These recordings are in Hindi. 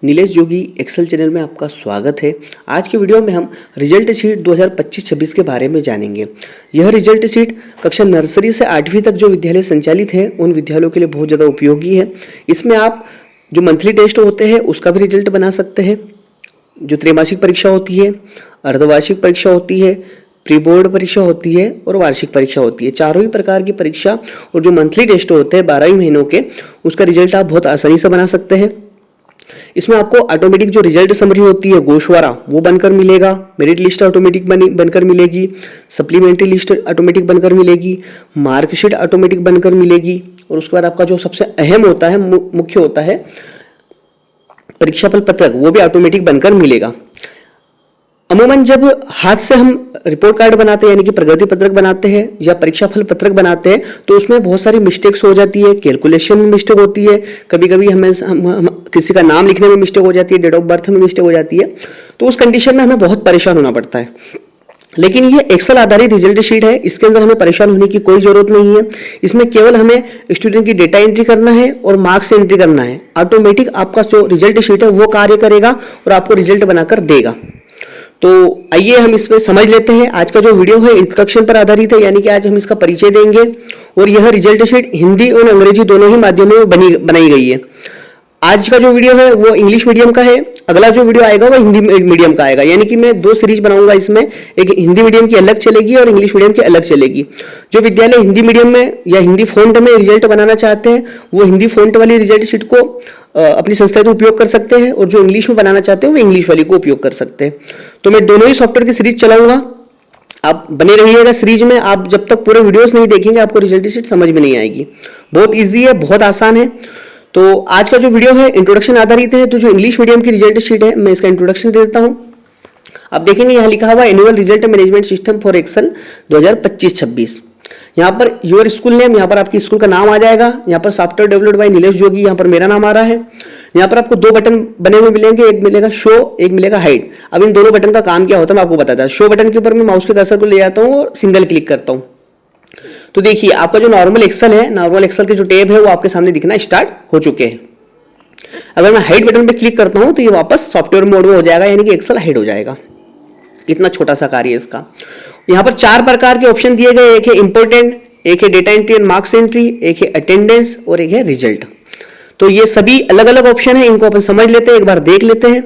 नीलेश जोगी एक्सेल चैनल में आपका स्वागत है। आज की वीडियो में हम रिजल्ट शीट 2025-26 के बारे में जानेंगे। यह रिजल्ट शीट कक्षा नर्सरी से 8वीं तक जो विद्यालय संचालित है उन विद्यालयों के लिए बहुत ज़्यादा उपयोगी है। इसमें आप जो मंथली टेस्ट होते हैं उसका भी रिजल्ट बना सकते हैं, जो त्रैमासिक परीक्षा होती है, अर्धवार्षिक परीक्षा होती है, प्री बोर्ड परीक्षा होती है और वार्षिक परीक्षा होती है। चारों ही प्रकार की परीक्षा और जो मंथली टेस्ट होते हैं 12 महीनों के, उसका रिजल्ट आप बहुत आसानी से बना सकते हैं। इसमें आपको ऑटोमेटिक जो रिजल्ट समरी होती है गोशवारा वो बनकर मिलेगा, मेरिट लिस्ट ऑटोमेटिक बनकर मिलेगी, सप्लीमेंट्री लिस्ट ऑटोमेटिक बनकर मिलेगी, मार्कशीट ऑटोमेटिक बनकर मिलेगी और उसके बाद आपका जो सबसे अहम होता है, मुख्य होता है परीक्षाफल पत्रक, वो भी ऑटोमेटिक बनकर मिलेगा। अमूमन जब हाथ से हम रिपोर्ट कार्ड बनाते हैं यानी कि प्रगति पत्रक बनाते हैं या परीक्षा फल पत्रक बनाते हैं तो उसमें बहुत सारी मिस्टेक्स हो जाती है, कैलकुलेशन में मिस्टेक होती है, कभी कभी हम किसी का नाम लिखने में मिस्टेक हो जाती है, डेट ऑफ बर्थ में मिस्टेक हो जाती है, तो उस कंडीशन में हमें बहुत परेशान होना पड़ता है। लेकिन ये एक्सेल आधारित रिजल्ट शीट है, इसके अंदर हमें परेशान होने की कोई जरूरत नहीं है। इसमें केवल हमें स्टूडेंट की डेटा एंट्री करना है और मार्क्स एंट्री करना है। ऑटोमेटिक आपका जो रिजल्ट शीट है वो कार्य करेगा और आपको रिजल्ट बनाकर देगा। तो आइए हम इसमें समझ लेते हैं। आज का जो वीडियो है इंट्रोडक्शन पर आधारित है, यानी कि आज हम इसका परिचय देंगे और यह रिजल्ट शीट हिंदी और अंग्रेजी दोनों ही माध्यमों में बनाई गई है। आज का जो वीडियो है वो इंग्लिश मीडियम का है, अगला जो वीडियो आएगा वो हिंदी मीडियम का आएगा, यानी कि मैं 2 सीरीज बनाऊंगा इसमें, एक हिंदी मीडियम की अलग चलेगी और इंग्लिश मीडियम की अलग चलेगी। जो विद्यालय हिंदी मीडियम में या हिंदी फॉन्ट में रिजल्ट बनाना चाहते हैं वो हिंदी फॉन्ट वाली रिजल्ट शीट को अपनी संस्था का उपयोग कर सकते हैं और जो इंग्लिश में बनाना चाहते हैं वो इंग्लिश वाली को उपयोग कर सकते हैं। तो मैं दोनों ही सॉफ्टवेयर की सीरीज चलाऊंगा, आप बने रहिएगा सीरीज में। आप जब तक पूरे वीडियोस नहीं देखेंगे आपको रिजल्ट शीट समझ में नहीं आएगी। बहुत ईजी है, बहुत आसान है। तो आज का जो वीडियो है इंट्रोडक्शन आधारित है। तो जो इंग्लिश मीडियम की रिजल्ट शीट है मैं इसका इंट्रोडक्शन दे देता हूं। आप देखेंगे यहाँ लिखा हुआ annual result management system for Excel 2025-26। यहाँ पर योर स्कूल नेम, यहाँ पर आपकी स्कूल का नाम आ जाएगा। यहाँ पर सॉफ्टवेयर डेवलप्ड बाय नीलेश जोगी, यहाँ पर मेरा नाम आ रहा है। यहाँ पर आपको 2 बटन बने हुए मिलेंगे, एक मिलेगा शो, एक मिलेगा हाइड। अब इन दोनों बटन का काम क्या होता है मैं आपको बताता हूँ। शो बटन के ऊपर मैं माउस के कर्सर को ले जाता हूँ और सिंगल क्लिक करता हूँ। तो देखिए आपका जो नॉर्मल एक्सेल है, नॉर्मल एक्सेल के जो टैब है वो आपके सामने दिखना स्टार्ट हो चुके हैं। अगर मैं हाइड बटन पे क्लिक करता हूं तो ये वापस सॉफ्टवेयर मोड में हो जाएगा, यानी कि एक्सेल हाइड हो जाएगा। इतना छोटा सा कार्य है इसका। यहाँ पर 4 प्रकार के ऑप्शन दिए गए, एक है इंपोर्टेंट, एक है data entry and marks entry, एक है अटेंडेंस और एक है रिजल्ट। तो ये सभी अलग अलग ऑप्शन है, इनको अपन समझ लेते हैं, एक बार देख लेते हैं।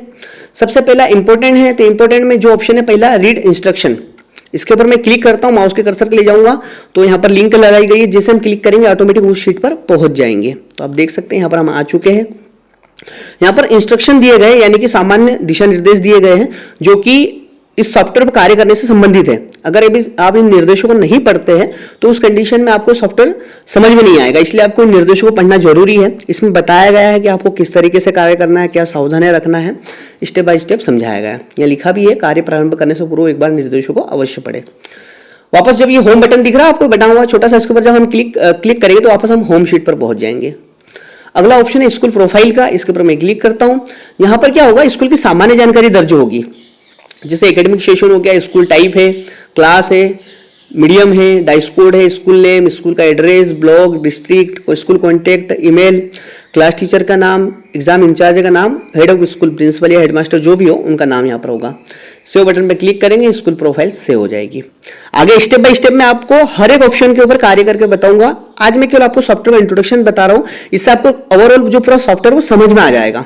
सबसे पहला इंपोर्टेंट है, तो इंपोर्टेंट में जो ऑप्शन है पहला रीड इंस्ट्रक्शन, इसके ऊपर मैं क्लिक करता हूं, माउस के कर्सर के ले जाऊंगा तो यहाँ पर लिंक लगाई गई है, जैसे हम क्लिक करेंगे ऑटोमेटिक उस शीट पर पहुंच जाएंगे। तो आप देख सकते हैं यहाँ पर हम आ चुके हैं। यहाँ पर इंस्ट्रक्शन दिए गए यानी कि सामान्य दिशा निर्देश दिए गए हैं जो कि इस सॉफ्टवेयर पर कार्य करने से संबंधित है। अगर अभी आप इन निर्देशों को नहीं पढ़ते हैं तो उस कंडीशन में आपको सॉफ्टवेयर समझ में नहीं आएगा, इसलिए आपको इन निर्देशों को पढ़ना जरूरी है। इसमें बताया गया है कि आपको किस तरीके से कार्य करना है, क्या सावधानियां रखना है, स्टेप बाय स्टेप समझाया गया है। यह लिखा भी है, कार्य प्रारंभ करने से पूर्व एक बार निर्देशों को अवश्य पढ़े। वापस जब ये होम बटन दिख रहा है आपको बना हुआ छोटा सा, इसके ऊपर जब हम क्लिक करेंगे तो वापस हम होम शीट पर पहुंच जाएंगे। अगला ऑप्शन है स्कूल प्रोफाइल का, इसके ऊपर मैं क्लिक करता हूं। यहां पर क्या होगा, स्कूल की सामान्य जानकारी दर्ज होगी, जैसे एकेडमिक सेशन हो गया, स्कूल टाइप है, क्लास है, मीडियम है, डाइस कोड है, स्कूल नेम, स्कूल का address, block, district, school contact, email, class teacher का नाम, एग्जाम इंचार्ज का नाम, हेड ऑफ स्कूल, प्रिंसिपल या हेडमास्टर जो भी हो उनका नाम यहाँ पर होगा। सेव बटन पर क्लिक करेंगे, स्कूल प्रोफाइल सेव हो जाएगी। आगे स्टेप बाय स्टेप मैं आपको हर एक ऑप्शन के ऊपर कार्य करके बताऊंगा। आज मैं केवल आपको सॉफ्टवेयर इंट्रोडक्शन बता रहा हूँ, इससे आपको ओवरऑल जो पूरा सॉफ्टवेयर वो समझ में आ जाएगा।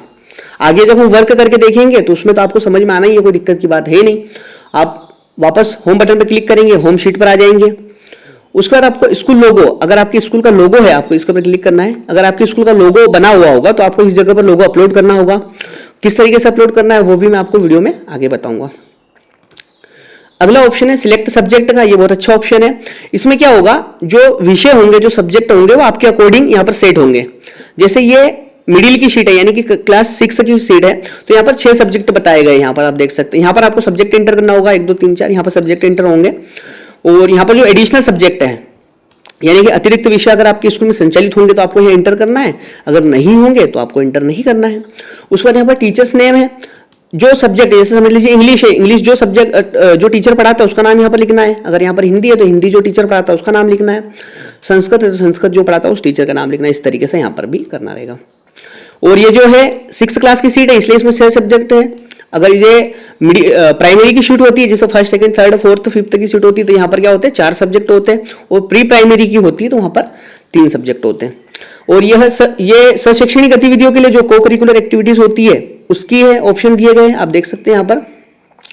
आगे जब हम वर्क करके देखेंगे तो उसमें तो आपको समझ में आना ही है, कोई दिक्कत की बात है नहीं। आप वापस होम बटन पर क्लिक करेंगे, होम शीट पर आ जाएंगे। उसके बाद आपको स्कूल लोगो, अगर आपके स्कूल का लोगो है आपको इसके ऊपर क्लिक करना है। अगर आपके स्कूल का लोगो बना हुआ होगा तो आपको इस जगह पर लोगो अपलोड करना होगा। किस तरीके से अपलोड करना है वो भी मैं आपको वीडियो में आगे बताऊंगा। अगला ऑप्शन है सिलेक्ट सब्जेक्ट का, ये बहुत अच्छा ऑप्शन है। इसमें क्या होगा, जो विषय होंगे, जो सब्जेक्ट होंगे वो आपके अकॉर्डिंग यहाँ पर सेट होंगे। जैसे ये मिडिल की शीट है यानी कि क्लास 6 की सीट है, तो यहाँ पर 6 सब्जेक्ट बताए गए। यहाँ पर आप देख सकते हैं, यहाँ पर आपको सब्जेक्ट एंटर करना होगा, 1 2 3 4 यहाँ पर सब्जेक्ट एंटर होंगे। और यहाँ पर जो एडिशनल सब्जेक्ट है यानी कि अतिरिक्त विषय अगर आपके स्कूल में संचालित होंगे तो आपको यहाँ एंटर करना है, अगर नहीं होंगे तो आपको एंटर नहीं करना है। उसके बाद यहाँ पर टीचर्स नेम है, जो सब्जेक्ट जैसे समझ लीजिए इंग्लिश है, इंग्लिश जो सब्जेक्ट जो टीचर पढ़ाता है उसका नाम यहाँ पर लिखना है। अगर यहाँ पर हिंदी है तो हिंदी जो टीचर पढ़ाता है उसका नाम लिखना है। संस्कृत है तो संस्कृत जो पढ़ाता है उस टीचर का नाम लिखना है। इस तरीके से यहाँ पर भी करना रहेगा। और ये जो है 6th क्लास की सीट है, इसलिए इसमें 6 सब्जेक्ट है। अगर ये प्राइमरी की सीट होती है, जैसे first second third fourth fifth की सीट होती है, तो यहाँ पर क्या होते हैं 4 सब्जेक्ट होते हैं। और प्री प्राइमरी की होती है तो वहां पर 3 सब्जेक्ट होते हैं। और ये शैक्षणिक गतिविधियों के लिए जो को करिकुलर एक्टिविटीज होती है उसकी है ऑप्शन दिए गए हैं, आप देख सकते हैं यहाँ पर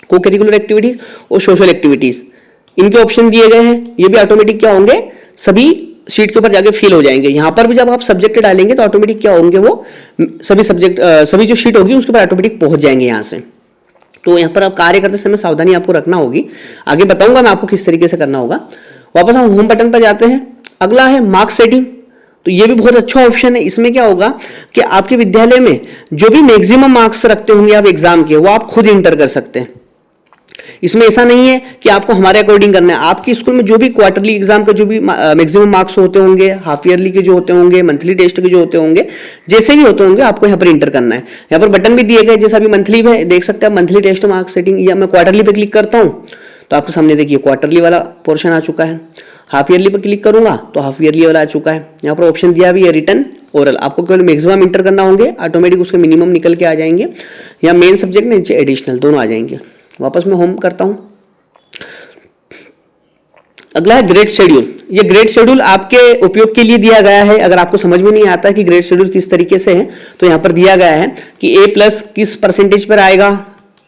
को करिकुलर एक्टिविटीज और सोशल एक्टिविटीज, इनके ऑप्शन दिए गए हैं। ये भी ऑटोमेटिक क्या होंगे, सभी शीट के ऊपर जाके फिल हो जाएंगे। यहां पर भी जब आप सब्जेक्ट डालेंगे तो ऑटोमेटिक क्या होंगे, वो सभी सब्जेक्ट सभी जो शीट होगी उसके ऊपर ऑटोमेटिक पहुंच जाएंगे यहां से। तो यहां पर आप कार्य करते समय सावधानी आपको रखना होगी, आगे बताऊंगा मैं आपको किस तरीके से करना होगा। वापस हम होम बटन पर जाते हैं। अगला है मार्क्स सेटिंग। तो ये भी बहुत अच्छा ऑप्शन है। इसमें क्या होगा कि आपके विद्यालय में जो भी मैक्सिमम मार्क्स रखते होंगे आप एग्जाम के, वो आप खुद इंटर कर सकते हैं। इसमें ऐसा नहीं है कि आपको हमारे अकॉर्डिंग करना है। आपकी स्कूल में जो भी क्वार्टरली एग्जाम के जो भी मैक्सिमम मार्क्स होते होंगे, हाफ ईयरली के जो होते होंगे, मंथली टेस्ट के जो होते होंगे, जैसे भी होते होंगे आपको यहाँ पर इंटर करना है। यहाँ पर बटन भी दिए गए, जैसा अभी मंथली में देख सकते हैं मंथली टेस्ट मार्क्स सेटिंग, या मैं क्वार्टरली पे क्लिक करता हूँ तो आपके सामने देखिए क्वार्टरली वाला पोर्शन आ चुका है। हाफ ईयरली पर क्लिक करूंगा तो हाफ ईयरली वाला आ चुका है। यहाँ पर ऑप्शन दिया भी है रिटर्न ओरल, आपको केवल मैक्सिमम इंटर करना होंगे, ऑटोमेटिक उसके मिनिमम निकल के आ जाएंगे, या मेन सब्जेक्ट नीचे एडिशनल दोनों आ जाएंगे। वापस मैं होम करता हूं। अगला है ग्रेड शेड्यूल। ये ग्रेड शेड्यूल आपके उपयोग के लिए दिया गया है। अगर आपको समझ में नहीं आता कि ग्रेड शेड्यूल किस तरीके से है, तो यहाँ पर दिया गया है कि A+ किस परसेंटेज पर आएगा,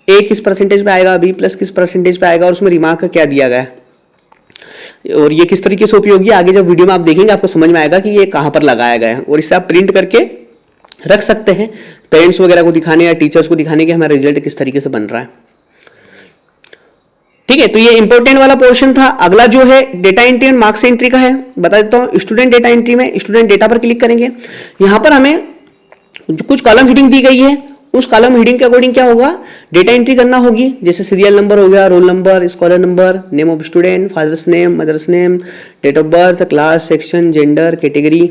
A किस परसेंटेज पे आएगा, B+ किस परसेंटेज पे आएगा, और उसमें रिमार्क क्या दिया गया है और ये किस तरीके से उपयोगी, आगे जब वीडियो में आप देखेंगे आपको समझ में आएगा कि ये कहां पर लगाया गया है। और इससे आप प्रिंट करके रख सकते हैं पेरेंट्स वगैरह को दिखाने या टीचर्स को दिखाने कि हमारा रिजल्ट किस तरीके से बन रहा है। ठीक है, तो ये इंपॉर्टेंट वाला पोर्शन था। अगला जो है data entry and marks entry का है, बता देता हूं। स्टूडेंट डेटा एंट्री में स्टूडेंट डेटा पर क्लिक करेंगे। यहां पर हमें कुछ कॉलम हेडिंग दी गई है, उस कॉलम हेडिंग के अकॉर्डिंग क्या होगा, डेटा एंट्री करना होगी। जैसे सीरियल नंबर हो गया, roll number, scholar number, name of student, father's name, mother's name, date of birth, class, section, gender, category,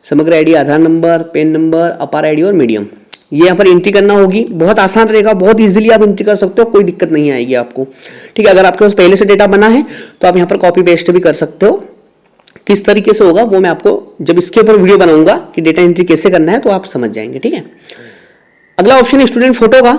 Samagra ID, Aadhaar number, PEN number, APAAR ID और मीडियम, ये यहाँ पर एंट्री करना होगी। बहुत आसान रहेगा, बहुत इजीली आप एंट्री कर सकते हो, कोई दिक्कत नहीं आएगी आपको। ठीक है, अगर आपके पास पहले से डेटा बना है तो आप यहाँ पर कॉपी पेस्ट भी कर सकते हो। किस तरीके से होगा वो मैं आपको जब इसके ऊपर वीडियो बनाऊंगा कि डेटा एंट्री कैसे करना है तो आप समझ जाएंगे। ठीक है, अगला ऑप्शन है स्टूडेंट फोटो का।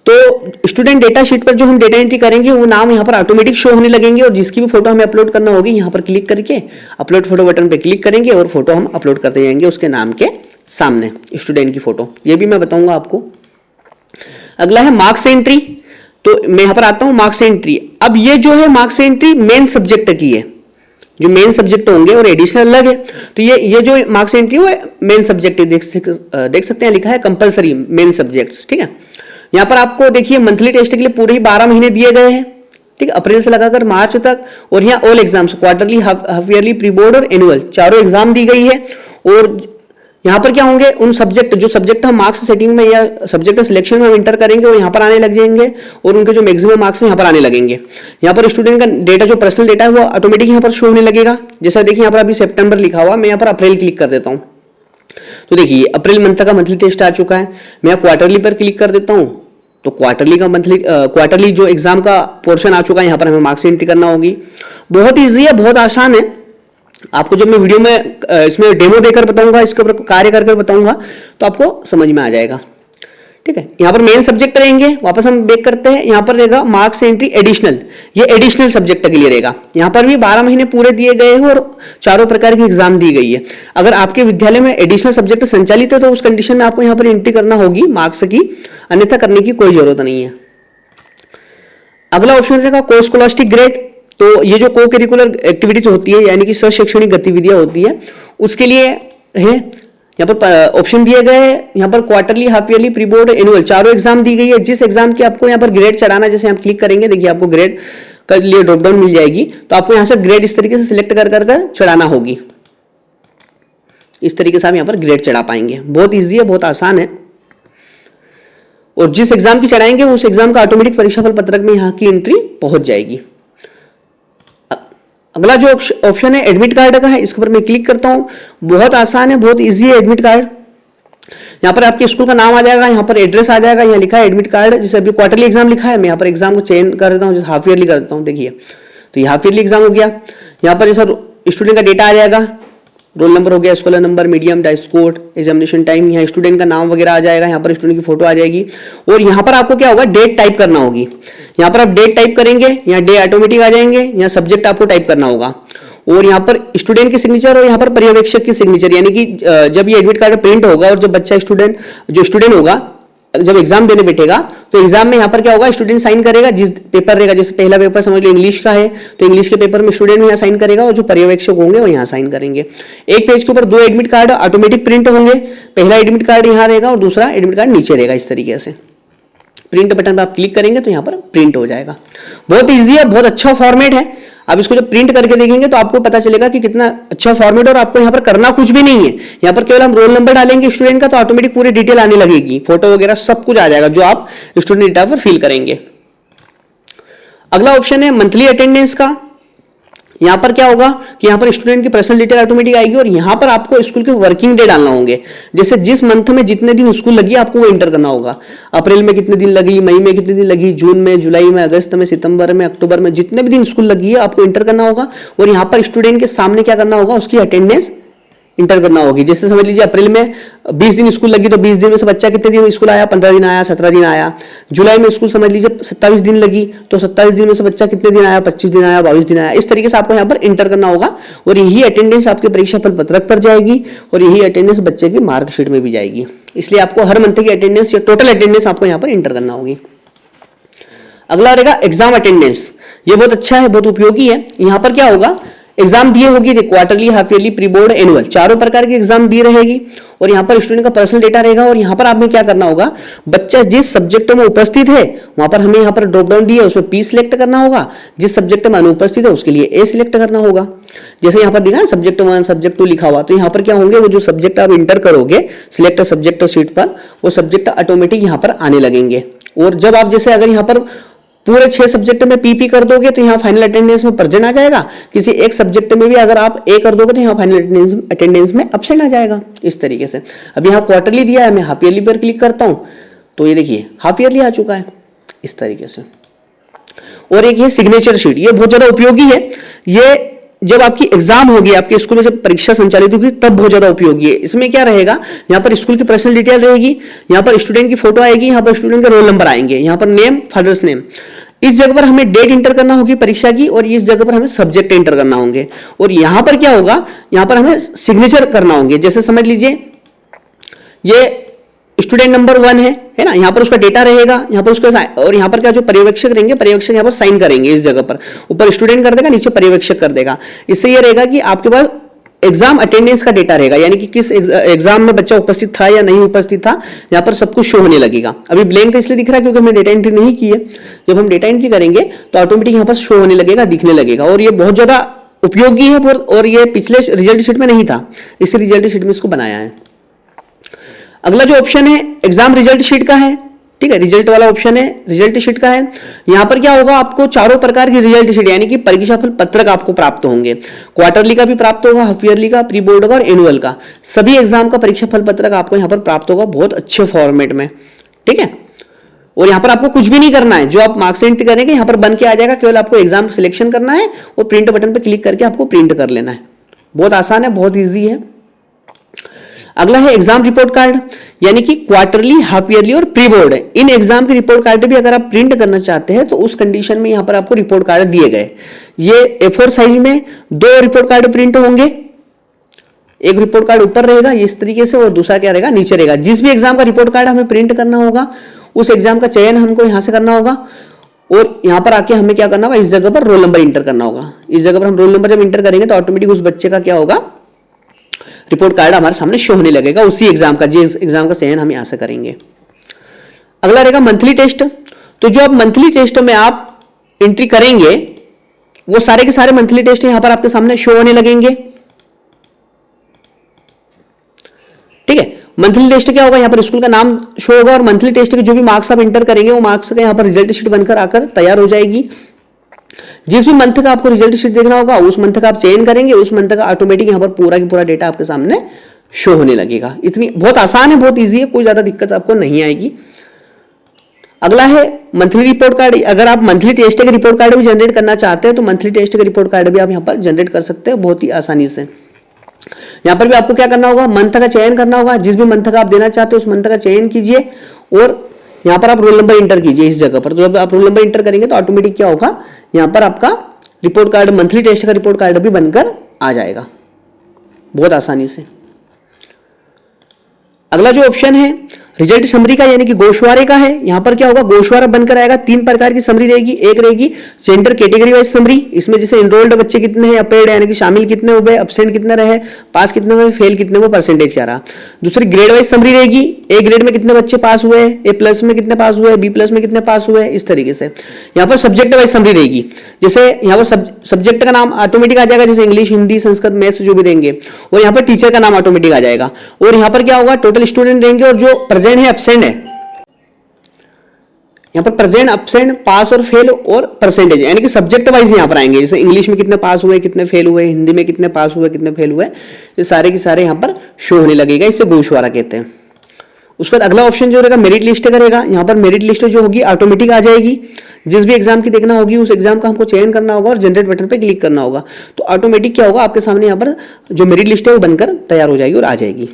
तो स्टूडेंट डेटा शीट पर जो हम डेटा एंट्री करेंगे वो नाम यहाँ पर ऑटोमेटिक शो होने लगेंगे, और जिसकी भी फोटो हमें अपलोड करना होगी यहाँ पर क्लिक करके अपलोड फोटो बटन पे क्लिक करेंगे और फोटो हम अपलोड करते जाएंगे उसके नाम के सामने, स्टूडेंट की फोटो। ये भी मैं बताऊंगा आपको। अगला है मार्क्स एंट्री। तो मैं यहाँ पर आता हूँ मार्क्स एंट्री। अब ये जो है मार्क्स एंट्री मेन सब्जेक्ट की है, जो मेन सब्जेक्ट होंगे और एडिशनल अलग है। तो ये जो मार्क्स एंट्री वो मेन सब्जेक्ट देख सकते हैं, लिखा है कंपलसरी मेन सब्जेक्ट्स। ठीक है, यहाँ पर आपको देखिए मंथली टेस्ट के लिए पूरे ही 12 महीने दिए गए हैं। ठीक है, अप्रैल से लगाकर मार्च तक। और यहाँ all exams, quarterly, half yearly, pre board और एनुअल, चारों एग्जाम दी गई है। और यहाँ पर क्या होंगे, उन सब्जेक्ट जो सब्जेक्ट हम मार्क्स सेटिंग में या सब्जेक्ट सिलेक्शन में हम इंटर करेंगे वो यहाँ पर आने लग जाएंगे, और उनके जो मैक्सिमम मार्क्स हैं यहाँ पर आने लगेंगे। यहाँ पर स्टूडेंट का डेटा जो पर्सनल डेटा है वो ऑटोमेटिक यहाँ पर शो होने लगेगा। जैसा देखिए यहाँ पर अभी सितंबर लिखा हुआ, मैं यहाँ पर अप्रैल क्लिक कर देता हूँ तो देखिए अप्रैल मंथ का मंथली टेस्ट आ चुका है। मैं क्वार्टरली पर क्लिक कर देता हूँ तो क्वार्टरली जो एग्जाम का पोर्शन आ चुका है, यहाँ पर हमें मार्क्स एंट्री करना होगी। बहुत ईजी है, बहुत आसान है। आपको जब मैं वीडियो में इसमें डेमो देकर बताऊंगा, इसके ऊपर कार्य करके बताऊंगा तो आपको समझ में आ जाएगा। ठीक है, यहाँ पर मेन सब्जेक्ट रहेंगे। वापस हम बैक करते हैं, यहाँ पर रहेगा मार्क्स एंट्री एडिशनल, ये एडिशनल सब्जेक्ट के लिए रहेगा। यहाँ पर भी 12 महीने पूरे दिए गए हैं और चारों प्रकार की एग्जाम दी गई है। अगर आपके विद्यालय में एडिशनल सब्जेक्ट संचालित है तो उस कंडीशन में आपको यहाँ पर एंट्री करना होगी मार्क्स की, अन्यथा करने की कोई जरूरत नहीं है। अगला ऑप्शन रहेगा को स्कॉलस्टिक ग्रेड। तो ये जो को करिकुलर एक्टिविटीज होती है यानी कि शैक्षणिक गतिविधियां होती है उसके लिए है, यहाँ पर ऑप्शन दिए गए हैं। यहाँ पर quarterly, half yearly, pre board, annual, चारों एग्जाम दी गई है। जिस एग्जाम की आपको यहाँ पर ग्रेड चढ़ाना, जैसे आप क्लिक करेंगे देखिए आपको ग्रेड के लिए ड्रॉप डाउन मिल जाएगी, तो आपको यहाँ से ग्रेड इस तरीके से सिलेक्ट कर चढ़ाना होगी। इस तरीके से आप यहाँ पर ग्रेड चढ़ा पाएंगे। बहुत ईजी है, बहुत आसान है, और जिस एग्जाम की चढ़ाएंगे उस एग्जाम का ऑटोमेटिक परीक्षाफल पत्रक में यहाँ की एंट्री पहुंच जाएगी। अगला जो ऑप्शन है एडमिट कार्ड का है, इसके ऊपर मैं क्लिक करता हूं। बहुत आसान है, बहुत इजी है एडमिट कार्ड। यहाँ पर आपके स्कूल का नाम आ जाएगा, यहाँ पर एड्रेस आ जाएगा, यहाँ लिखा है एडमिट कार्ड। जैसे अभी क्वार्टरली एग्जाम लिखा है, मैं यहाँ पर एग्जाम को चेंज कर देता हूँ, जैसे हाफ ईयरली कर देता हूँ। देखिए तो ये हाफ ईयरली एग्जाम हो गया। यहाँ पर जैसा स्टूडेंट का डेटा आ जाएगा, रोल नंबर हो गया, scholar number, medium, dice code, examination time, यहाँ स्टूडेंट का नाम वगैरह आ जाएगा, यहाँ पर स्टूडेंट की फोटो आ जाएगी और यहाँ पर आपको क्या होगा, डेट टाइप करना होगी। यहाँ पर आप डेट टाइप करेंगे, यहाँ डे ऑटोमेटिक आ जाएंगे, यहाँ सब्जेक्ट आपको टाइप करना होगा और यहाँ पर स्टूडेंट की सिग्नेचर और यहाँ पर पर्यवेक्षक की सिग्नेचर, यानी कि जब ये एडमिट कार्ड प्रिंट होगा और जब बच्चा जो स्टूडेंट होगा जब एग्जाम देने बैठेगा तो एग्जाम में यहाँ पर क्या होगा, स्टूडेंट साइन करेगा, जिस पेपर रहेगा, जैसे पहला पेपर समझ लो इंग्लिश का है तो इंग्लिश के पेपर में स्टूडेंट यहाँ साइन करेगा और जो पर्यवेक्षक होंगे वो यहाँ साइन करेंगे। एक पेज के ऊपर 2 एडमिट कार्ड ऑटोमेटिक प्रिंट होंगे, पहला एडमिट कार्ड यहाँ रहेगा और दूसरा एडमिट कार्ड नीचे रहेगा। इस तरीके से प्रिंट बटन पर आप क्लिक करेंगे तो यहाँ पर प्रिंट हो जाएगा। बहुत ईजी है, बहुत अच्छा फॉर्मेट है। आप इसको जब प्रिंट करके देखेंगे तो आपको पता चलेगा कि कितना अच्छा फॉर्मेट है और आपको यहाँ पर करना कुछ भी नहीं है। यहाँ पर केवल हम रोल नंबर डालेंगे स्टूडेंट का तो ऑटोमेटिक पूरी डिटेल आने लगेगी, फोटो वगैरह सब कुछ आ जाएगा जो आप स्टूडेंट डेटा पर फिल करेंगे। अगला ऑप्शन है मंथली अटेंडेंस का। यहाँ पर क्या होगा कि यहाँ पर स्टूडेंट की पर्सनल डिटेल ऑटोमेटिक आएगी और यहाँ पर आपको स्कूल के वर्किंग डे डालना होंगे। जैसे जिस मंथ में जितने दिन स्कूल लगी आपको वो इंटर करना होगा। अप्रैल में कितने दिन लगी, मई में कितने दिन लगी, जून में, जुलाई में, अगस्त में, सितंबर में, अक्टूबर में, जितने भी दिन स्कूल लगी है आपको इंटर करना होगा और यहाँ पर स्टूडेंट के सामने क्या करना होगा, उसकी अटेंडेंस इंटर करना होगी। जैसे समझ लीजिए अप्रैल में 20 दिन स्कूल लगी तो 20 दिन में से बच्चा कितने दिन स्कूल आया, 15 दिन आया, 17 दिन आया। जुलाई में स्कूल समझ लीजिए 27 दिन लगी तो 27 दिन में से बच्चा कितने दिन आया, 25 दिन आया, 22 दिन आया। इस तरीके से आपको यहाँ पर इंटर करना होगा और यही अटेंडेंस आपके परीक्षा फल पत्रक पर जाएगी और यही अटेंडेंस बच्चे की मार्कशीट में भी जाएगी। इसलिए आपको हर मंथ की अटेंडेंस या टोटल अटेंडेंस आपको यहाँ पर इंटर करना होगी। अगला रहेगा एग्जाम अटेंडेंस। ये बहुत अच्छा है, बहुत उपयोगी है। यहाँ पर क्या होगा, एग्जाम दिए होगी, quarterly, half yearly, pre board, annual, चारों प्रकार की एग्जाम दी रहेगी और यहाँ पर स्टूडेंट का पर्सनल डेटा रहेगा और यहाँ पर आपने क्या करना होगा, बच्चा जिस सब्जेक्ट में उपस्थित है वहां पर हमें यहाँ पर ड्रॉप डाउन दिया है उसमें P सिलेक्ट करना होगा, जिस सब्जेक्ट में अनुपस्थित है उसके लिए A सिलेक्ट करना होगा। जैसे यहाँ पर दिखा सब्जेक्ट 1 सब्जेक्ट 2 लिखा हुआ, तो यहाँ पर क्या होंगे, वो जो सब्जेक्ट आप इंटर करोगे सिलेक्ट सब्जेक्ट शीट पर, वो सब्जेक्ट ऑटोमेटिक यहाँ पर आने लगेंगे। और जब आप जैसे अगर यहाँ पर पूरे 6 सब्जेक्ट में PP कर दोगे तो यहाँ फाइनल अटेंडेंस में प्रेजेंट आ जाएगा। किसी एक सब्जेक्ट में भी अगर आप A कर दोगे तो यहाँ फाइनल अटेंडेंस में एब्सेंट आ जाएगा। इस तरीके से अब यहाँ क्वार्टरली दिया है, मैं हाफ ईयरली पर क्लिक करता हूँ तो ये देखिए हाफ ईयरली आ चुका है इस तरीके से। और एक ये सिग्नेचर शीट, ये बहुत ज्यादा उपयोगी है। ये जब आपकी एग्जाम होगी, आपके स्कूल में जब परीक्षा संचालित होगी तब बहुत ज्यादा उपयोगी है। इसमें क्या रहेगा, यहाँ पर स्कूल की पर्सनल डिटेल रहेगी, यहाँ पर स्टूडेंट की फोटो आएगी, यहाँ पर स्टूडेंट के रोल नंबर आएंगे, यहाँ पर नेम, फादर्स नेम। इस जगह पर हमें डेट इंटर करना होगी परीक्षा की और इस जगह पर हमें सब्जेक्ट इंटर करना होंगे और यहाँ पर क्या होगा, यहाँ पर हमें सिग्नेचर करना होंगे। जैसे समझ लीजिए ये स्टूडेंट नंबर 1 है ना, यहाँ पर उसका डेटा रहेगा, यहाँ पर उसका और यहाँ पर क्या जो पर्यवेक्षक रहेंगे, पर्यवेक्षक यहाँ पर साइन करेंगे इस जगह पर, ऊपर स्टूडेंट कर देगा, नीचे पर्यवेक्षक कर देगा। इससे ये रहेगा कि आपके पास एग्जाम अटेंडेंस का डेटा रहेगा, यानी कि किस एग्जाम में बच्चा उपस्थित था या नहीं उपस्थित था, यहाँ पर सब कुछ शो होने लगेगा। अभी ब्लैंक इसलिए दिख रहा है क्योंकि हमने डेटा एंट्री नहीं की है। जब हम डेटा एंट्री करेंगे तो ऑटोमेटिक यहाँ पर शो होने लगेगा, दिखने लगेगा और ये बहुत ज्यादा उपयोगी है और ये पिछले रिजल्ट शीट में नहीं था, इस रिजल्ट शीट में इसको बनाया है। अगला जो ऑप्शन है एग्जाम रिजल्ट शीट का है, ठीक है, रिजल्ट वाला ऑप्शन है, रिजल्ट शीट का है। यहां पर क्या होगा, आपको चारों प्रकार की रिजल्ट शीट यानी कि परीक्षा फल पत्रक आपको प्राप्त होंगे। क्वार्टरली का भी प्राप्त होगा, हाफ ईयरली का, प्री बोर्ड का और एनुअल का, सभी एग्जाम का परीक्षा फल पत्रक आपको यहां पर प्राप्त होगा बहुत अच्छे फॉर्मेट में, ठीक है। और यहां पर आपको कुछ भी नहीं करना है, जो आप मार्क्स एंट्री करेंगे यहां पर बन के आ जाएगा, केवल आपको एग्जाम सिलेक्शन करना है और प्रिंट बटन पर क्लिक करके आपको प्रिंट कर लेना है। बहुत आसान है, बहुत ईजी है। अगला है एग्जाम रिपोर्ट कार्ड, यानी कि क्वार्टरली, हाफ ईयरली और प्री बोर्ड है, इन एग्जाम के रिपोर्ट कार्ड भी अगर आप प्रिंट करना चाहते हैं तो उस कंडीशन में यहां पर आपको रिपोर्ट कार्ड दिए गए। ये A4 साइज में 2 रिपोर्ट कार्ड प्रिंट होंगे, एक रिपोर्ट कार्ड ऊपर रहेगा इस तरीके से और दूसरा क्या रहेगा, नीचे रहेगा। जिस भी एग्जाम का रिपोर्ट कार्ड हमें प्रिंट करना होगा उस एग्जाम का चयन हमको यहां से करना होगा और यहां पर आके हमें क्या करना होगा, इस जगह पर रोल नंबर इंटर करना होगा। इस जगह पर हम रोल नंबर जब इंटर करेंगे तो ऑटोमेटिक उस बच्चे का क्या होगा, रिपोर्ट कार्ड हमारे सामने शो होने लगेगा उसी एग्जाम का, जिस एग्जाम का चयन हम यहां से करेंगे। अगला रहेगा मंथली टेस्ट। तो जो आप मंथली टेस्ट में आप एंट्री करेंगे वो सारे के सारे मंथली टेस्ट यहां पर आपके सामने शो होने लगेंगे, ठीक है। मंथली टेस्ट क्या होगा, यहां पर स्कूल का नाम शो होगा और मंथली टेस्ट के जो भी मार्क्स आप इंटर करेंगे वो मार्क्स का यहां पर रिजल्ट शीट बनकर आकर तैयार हो जाएगी। जिस भी मंथ का आपको रिजल्ट शीट देखना होगा उस मंथ का आप चयन करेंगे, उस मंथ का ऑटोमेटिक यहां पर पूरा की पूरा डेटा आपके सामने शो होने लगेगा। इतनी बहुत आसान है, बहुत इजी है, कोई ज्यादा दिक्कत आपको नहीं आएगी। अगला है मंथली रिपोर्ट कार्ड। अगर आप मंथली टेस्ट के रिपोर्ट कार्ड भी जनरेट करना चाहते हैं तो मंथली टेस्ट के रिपोर्ट कार्ड भी आप यहां पर जनरेट कर सकते हैं बहुत ही आसानी से। यहाँ पर भी आपको क्या करना होगा, मंथ का चयन करना होगा, जिस भी मंथ का आप देना चाहते हो उस मंथ का चयन कीजिए और यहाँ पर आप रोल नंबर इंटर कीजिए इस जगह पर। तो जब आप रोल नंबर इंटर करेंगे तो ऑटोमेटिक क्या होगा, यहाँ पर आपका रिपोर्ट कार्ड, मंथली टेस्ट का रिपोर्ट कार्ड भी बनकर आ जाएगा बहुत आसानी से। अगला जो ऑप्शन है रिजल्ट समरी का यानी कि गोशवारे का है। यहां पर क्या होगा, गोशवारा बनकर आएगा। 3 प्रकार की समरी रहेगी। एक रहेगी सेंटर कैटेगरी वाइज समरी, इसमें जैसे एनरोल्ड बच्चे कितने हैं, अपेड यानी कि शामिल कितने हुए, एब्सेंट कितने रहे, पास कितने हुए, फेल कितने हुए, परसेंटेज क्या रहा। दूसरी ग्रेड वाइज समरी रहेगी, ए ग्रेड में कितने बच्चे पास हुए, ए प्लस में कितने पास हुए, बी प्लस में कितने पास हुए, इस तरीके से। यहाँ पर सब्जेक्ट वाइज समरी रहेगी, जैसे यहाँ पर सब्जेक्ट का नाम ऑटोमेटिक आ जाएगा, जैसे इंग्लिश, हिंदी, संस्कृत, मैथ्स जो भी रहेंगे, और यहाँ पर टीचर का नाम ऑटोमेटिक आ जाएगा। और यहाँ पर क्या होगा, टोटल स्टूडेंट रहेंगे और जो प्रेजेंट है एब्सेंट है, यहाँ पर प्रेजेंट, एब्सेंट, पास और फेल और परसेंटेज यानी कि सब्जेक्ट वाइज यहाँ पर आएंगे। जैसे इंग्लिश में कितने पास हुए, कितने फेल हुए, हिंदी में कितने पास हुए, कितने फेल हुए, ये सारे के सारे यहाँ पर शो होने लगेगा। इसे गोशवारा कहते हैं। उसके बाद अगला ऑप्शन जो रहेगा मेरिट लिस्ट करेगा। यहाँ पर मेरिट लिस्ट जो होगी ऑटोमेटिक आ जाएगी। जिस भी एग्जाम की देखना होगी उस एग्जाम का हमको चयन करना होगा और जनरेट बटन पे क्लिक करना होगा, तो ऑटोमेटिक क्या होगा, आपके सामने यहाँ पर जो मेरिट लिस्ट है वो बनकर तैयार हो जाएगी और आ जाएगी।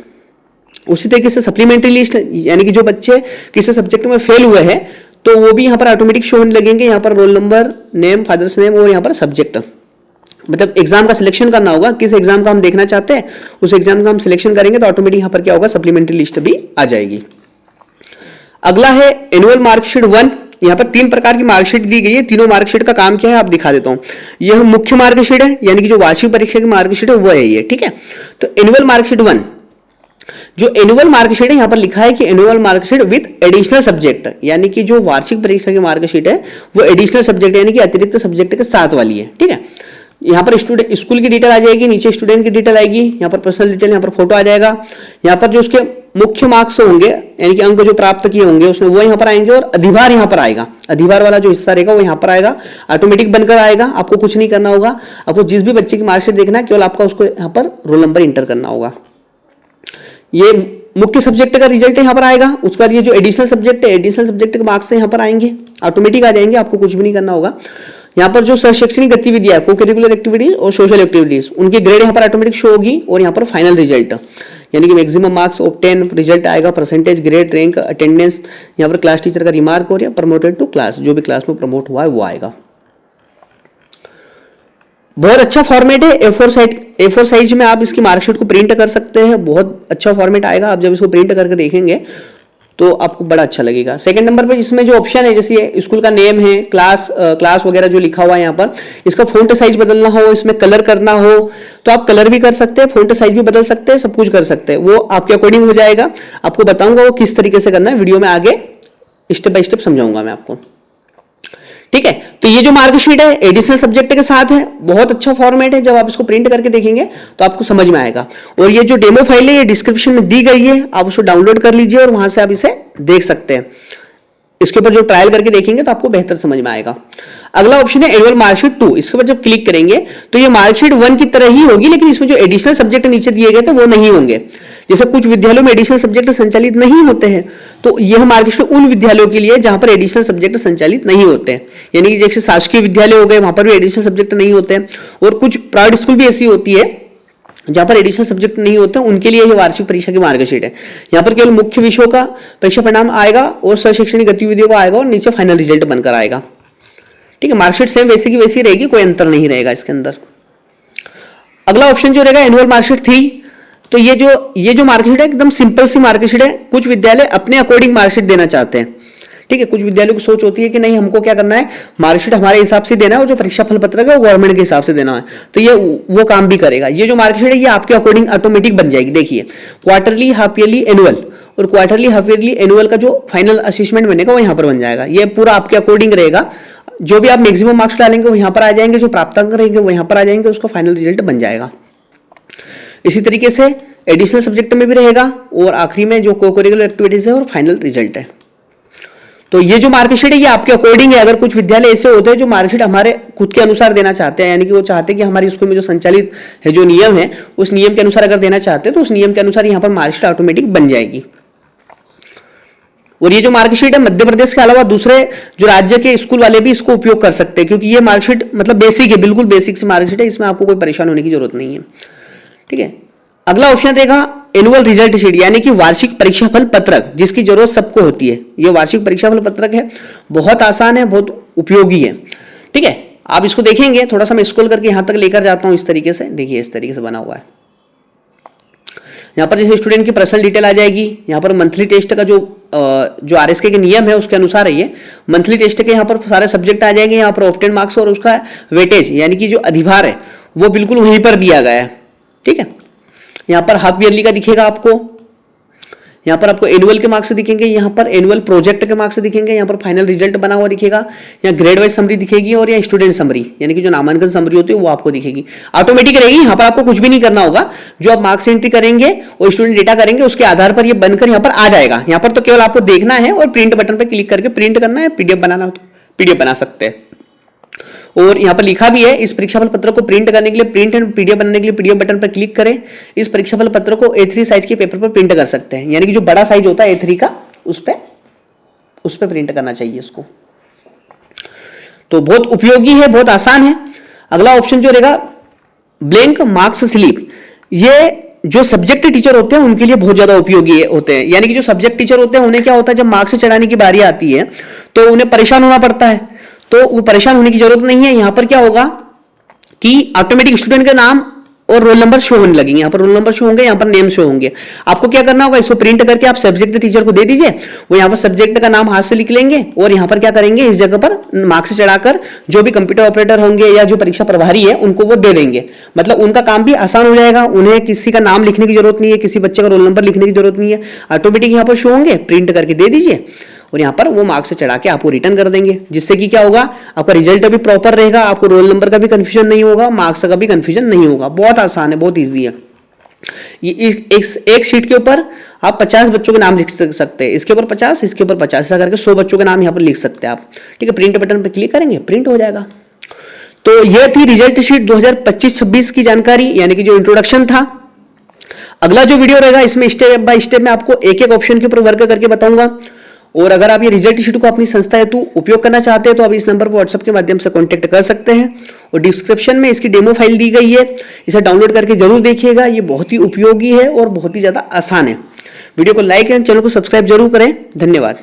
उसी तरीके से सप्लीमेंट्री लिस्ट यानी कि जो बच्चे किसी सब्जेक्ट में फेल हुए हैं तो वो भी यहाँ पर ऑटोमेटिक शो होने लगेंगे। यहाँ पर roll number, name, father's name और यहाँ पर सब्जेक्ट, मतलब एग्जाम का सिलेक्शन करना होगा, किस एग्जाम का हम देखना चाहते हैं उस एग्जाम का हम सिलेक्शन करेंगे तो ऑटोमेटिक यहाँ पर क्या होगा, सप्लीमेंट्री लिस्ट भी आ जाएगी। अगला है एनुअल मार्कशीट 1। यहाँ पर 3 प्रकार की मार्कशीट दी गई है। तीनों मार्कशीट का काम क्या है आप दिखा देता हूं। यह मुख्य मार्कशीट है यानी कि जो वार्षिक परीक्षा की मार्कशीट है वो है ये, ठीक है। तो एनुअल मार्कशीट 1, जो एनुअल मार्कशीट है यहाँ पर लिखा है कि annual marksheet with additional subject, यानी कि जो वार्षिक परीक्षा की मार्कशीट है वो एडिशनल सब्जेक्ट यानी कि अतिरिक्त सब्जेक्ट के साथ वाली है, ठीक है। यहाँ पर स्टूडेंट स्कूल की डिटेल आ जाएगी, नीचे स्टूडेंट की डिटेल आएगी, यहाँ पर पर्सनल डिटेल, यहाँ पर फोटो आ जाएगा। यहाँ पर जो उसके मुख्य मार्क्स होंगे यानी कि अंक जो प्राप्त किए होंगे उसमें वो यहाँ पर आएंगे और अधिभार यहाँ पर आएगा। अधिभार वाला जो हिस्सा रहेगा वो यहाँ पर आएगा, ऑटोमेटिक बनकर आएगा। आपको कुछ नहीं करना होगा, आपको जिस भी बच्चे की मार्कशीट देखना है केवल आपका उसको यहाँ पर रोल नंबर इंटर करना होगा। ये मुख्य सब्जेक्ट का रिजल्ट यहाँ पर आएगा। उसके बाद ये जो एडिशनल सब्जेक्ट है, एडिशनल सब्जेक्ट के मार्क्स यहाँ पर आएंगे, ऑटोमेटिक आ जाएंगे, आपको कुछ भी नहीं करना होगा। यहाँ पर जो शैक्षणिक गतिविधियां, को करिकुलर एक्टिविटीज और सोशल एक्टिविटीज, उनकी ग्रेड यहाँ पर ऑटोमेटिक शो होगी। और यहाँ पर फाइनल रिजल्ट यानी कि मैक्सिमम मार्क्स ऑब्टेन रिजल्ट आएगा, परसेंटेज, ग्रेड, रैंक, अटेंडेंस, यहाँ पर क्लास टीचर का रिमार्क और या प्रमोटेड टू क्लास, जो भी क्लास में प्रमोट हुआ है वो आएगा। बहुत अच्छा फॉर्मेट है। A4 साइज में आप इसकी मार्कशीट को प्रिंट कर सकते हैं। बहुत अच्छा फॉर्मेट आएगा। आप जब इसको प्रिंट करके देखेंगे तो आपको बड़ा अच्छा लगेगा। सेकंड नंबर पे इसमें जो ऑप्शन है, जैसे स्कूल का नेम है, क्लास वगैरह जो लिखा हुआ है यहाँ पर, इसका फॉन्ट साइज बदलना हो, इसमें कलर करना हो तो आप कलर भी कर सकते हैं, फॉन्ट साइज भी बदल सकते हैं, सब कुछ कर सकते हैं। वो आपके अकॉर्डिंग हो जाएगा। आपको बताऊंगा वो किस तरीके से करना है, वीडियो में आगे स्टेप बाय स्टेप समझाऊंगा मैं आपको, ठीक है। तो ये जो मार्कशीट है एडिशनल सब्जेक्ट के साथ है, बहुत अच्छा फॉर्मेट है। जब आप इसको प्रिंट करके देखेंगे तो आपको समझ में आएगा। और ये जो डेमो फाइल है ये डिस्क्रिप्शन में दी गई है, आप उसको डाउनलोड कर लीजिए और वहां से आप इसे देख सकते हैं। इसके ऊपर जो ट्रायल करके देखेंगे तो आपको बेहतर समझ में आएगा। अगला ऑप्शन है एनुअल मार्कशीट 2। इसके ऊपर जब क्लिक करेंगे तो ये मार्कशीट 1 की तरह ही होगी, लेकिन इसमें जो एडिशनल सब्जेक्ट नीचे दिए गए थे वो नहीं होंगे। जैसे कुछ विद्यालयों में एडिशनल सब्जेक्ट संचालित नहीं होते हैं, तो यह मार्कशीट उन विद्यालयों के लिए जहां पर एडिशनल सब्जेक्ट संचालित नहीं होते हैं। यानी कि जैसे शासकीय विद्यालय हो गए, वहां पर भी एडिशनल सब्जेक्ट नहीं होते हैं। और कुछ प्राइवेट स्कूल भी ऐसी होती है जहां पर एडिशनल सब्जेक्ट नहीं होते, उनके लिए यह वार्षिक परीक्षा की मार्कशीट है। यहाँ पर केवल मुख्य विषयों का परीक्षा परिणाम आएगा और शैक्षणिक गतिविधियों का आएगा और नीचे फाइनल रिजल्ट बनकर आएगा, ठीक है। मार्कशीट सेम वैसी की वैसी रहेगी, कोई अंतर नहीं रहेगा इसके अंदर। अगला ऑप्शन जो रहेगा एनुअल मार्कशीट 3। तो ये जो मार्कशीट है एकदम सिंपल सी मार्कशीट है। कुछ विद्यालय अपने अकॉर्डिंग मार्कशीट देना चाहते हैं, ठीक है। कुछ विद्यालयों की सोच होती है कि नहीं, हमको क्या करना है, मार्कशीट हमारे हिसाब से देना है और जो परीक्षा फल पत्रक है वो गवर्नमेंट के हिसाब से देना है, तो ये वो काम भी करेगा। ये जो मार्कशीट है ये आपके अकॉर्डिंग ऑटोमेटिक बन जाएगी। देखिए, क्वार्टरली, हाफ ईयरली, एनुअल, और क्वार्टरली, हाफ ईयरली, एनुअल का जो फाइनल असेसमेंट बनेगा वो यहाँ पर बन जाएगा। ये पूरा आपके अकॉर्डिंग रहेगा। जो भी आप मैक्सिमम मार्क्स डालेंगे वो यहाँ पर आ जाएंगे, जो प्राप्तांक रहेंगे वो यहाँ पर आ जाएंगे, उसका फाइनल रिजल्ट बन जाएगा। इसी तरीके से एडिशनल सब्जेक्ट में भी रहेगा और आखिरी में जो को करिकुलर एक्टिविटीज है और फाइनल रिजल्ट है। तो ये जो मार्कशीट है ये आपके अकॉर्डिंग है। अगर कुछ विद्यालय ऐसे होते हैं जो मार्कशीट हमारे खुद के अनुसार देना चाहते हैं, यानी कि वो चाहते हैं कि हमारी स्कूल में जो संचालित है, जो नियम है, उस नियम के अनुसार अगर देना चाहते हैं तो उस नियम के अनुसार यहाँ पर मार्कशीट ऑटोमेटिक बन जाएगी। और ये जो मार्कशीट है मध्य प्रदेश के अलावा दूसरे जो राज्य के स्कूल वाले भी इसको उपयोग कर सकते हैं, क्योंकि ये मार्कशीट मतलब बेसिक है, बिल्कुल बेसिक सी मार्कशीट है, इसमें आपको कोई परेशान होने की जरूरत नहीं है, ठीक है। अगला ऑप्शन रहेगा एनुअल रिजल्ट शीट, यानी कि वार्षिक परीक्षाफल पत्रक, जिसकी जरूरत सबको होती है। ये वार्षिक परीक्षाफल पत्रक है, बहुत आसान है, बहुत उपयोगी है। ठीक है, आप इसको देखेंगे, थोड़ा सा मैं स्क्रॉल करके यहां तक लेकर जाता हूं। इस तरीके से देखिए, इस तरीके से बना हुआ है। यहाँ पर जैसे स्टूडेंट की पर्सनल डिटेल आ जाएगी। यहाँ पर मंथली टेस्ट का जो आरएसके के नियम है उसके अनुसार है ये। मंथली टेस्ट के यहाँ पर सारे सब्जेक्ट आ जाएंगे। यहाँ पर ऑब्टेन मार्क्स और उसका वेटेज, यानी कि जो अधिभार है वो बिल्कुल वहीं पर दिया गया है। ठीक है, यहाँ पर हाफ ईयरली का दिखेगा आपको, यहाँ पर आपको एनुअल के मार्क्स दिखेंगे, यहाँ पर एनुअल प्रोजेक्ट के मार्क्स दिखेंगे, यहाँ पर फाइनल रिजल्ट बना हुआ दिखेगा, यहाँ ग्रेड वाइज समरी दिखेगी और यहाँ स्टूडेंट समरी, यानी कि जो नामांकन समरी होती है वो आपको दिखेगी। ऑटोमेटिक रहेगी, यहाँ पर आपको कुछ भी नहीं करना होगा। जो आप मार्क्स एंट्री करेंगे और स्टूडेंट डेटा करेंगे उसके आधार पर ये बनकर यहाँ पर आ जाएगा। यहाँ पर तो केवल आपको देखना है और प्रिंट बटन पर क्लिक करके प्रिंट करना है। पीडीएफ बनाना हो तो पीडीएफ बना सकते हैं। और यहाँ पर लिखा भी है, इस परीक्षाफल पत्र को प्रिंट करने के लिए, प्रिंट एंड पीडीएफ बनाने के लिए पीडीएफ बटन पर क्लिक करें। इस परीक्षाफल पत्र को A3 साइज के पेपर पर प्रिंट कर सकते हैं, यानी कि जो बड़ा साइज होता है A3 का, उस पे प्रिंट करना चाहिए इसको। तो बहुत उपयोगी है, बहुत आसान है। अगला ऑप्शन जो रहेगा ब्लैंक मार्क्स स्लिप। ये जो सब्जेक्ट टीचर होते हैं उनके लिए बहुत ज्यादा उपयोगी होते हैं। यानी कि जो सब्जेक्ट टीचर होते हैं उन्हें क्या होता है, जब मार्क्स चढ़ाने की बारी आती है तो उन्हें परेशान होना पड़ता है। तो वो परेशान होने की जरूरत नहीं है। यहां पर क्या होगा कि ऑटोमेटिक स्टूडेंट का नाम और रोल नंबर शो होने लगेंगे। यहाँ पर रोल नंबर शो होंगे, यहाँ पर नेम शो होंगे। आपको क्या करना होगा, इसको प्रिंट करके आप सब्जेक्ट टीचर को दे दीजिए। वो यहाँ पर सब्जेक्ट का नाम हाथ से लिख लेंगे और यहाँ पर क्या करेंगे, इस जगह पर मार्क्स चढ़ाकर जो भी कंप्यूटर ऑपरेटर होंगे या जो परीक्षा प्रभारी है उनको वो दे देंगे। मतलब उनका काम भी आसान हो जाएगा। उन्हें किसी का नाम लिखने की जरूरत नहीं है, किसी बच्चे का रोल नंबर लिखने की जरूरत नहीं है। ऑटोमेटिक यहाँ पर शो होंगे, प्रिंट करके दे दीजिए और यहाँ पर वो मार्क्स से चढ़ा के आपको रिटर्न कर देंगे। जिससे कि क्या होगा, आपका रिजल्ट भी प्रॉपर रहेगा, आपको रोल नंबर का भी कंफ्यूजन नहीं होगा, मार्क्स का भी कंफ्यूजन नहीं होगा। बहुत आसान है, बहुत ईजी है। ये एक शीट के ऊपर आप 50 बच्चों के नाम लिख सकते हैं। इसके ऊपर 50, इसके ऊपर 50, ऐसा करके 100 बच्चों के नाम यहाँ पर लिख सकते हैं आप। ठीक है, प्रिंट बटन पर क्लिक करेंगे, प्रिंट हो जाएगा। तो यह थी रिजल्ट शीट 2025-26 की जानकारी, यानी कि जो इंट्रोडक्शन था। अगला जो वीडियो रहेगा इसमें स्टेप बाय स्टेप मैं आपको एक एक ऑप्शन के ऊपर वर्क करके बताऊंगा। और अगर आप ये रिजल्ट शीट को अपनी संस्था हेतु उपयोग करना चाहते हैं तो आप इस नंबर पर व्हाट्सएप के माध्यम से कांटेक्ट कर सकते हैं। और डिस्क्रिप्शन में इसकी डेमो फाइल दी गई है, इसे डाउनलोड करके जरूर देखिएगा। ये बहुत ही उपयोगी है और बहुत ही ज्यादा आसान है। वीडियो को लाइक एंड चैनल को सब्सक्राइब जरूर करें। धन्यवाद।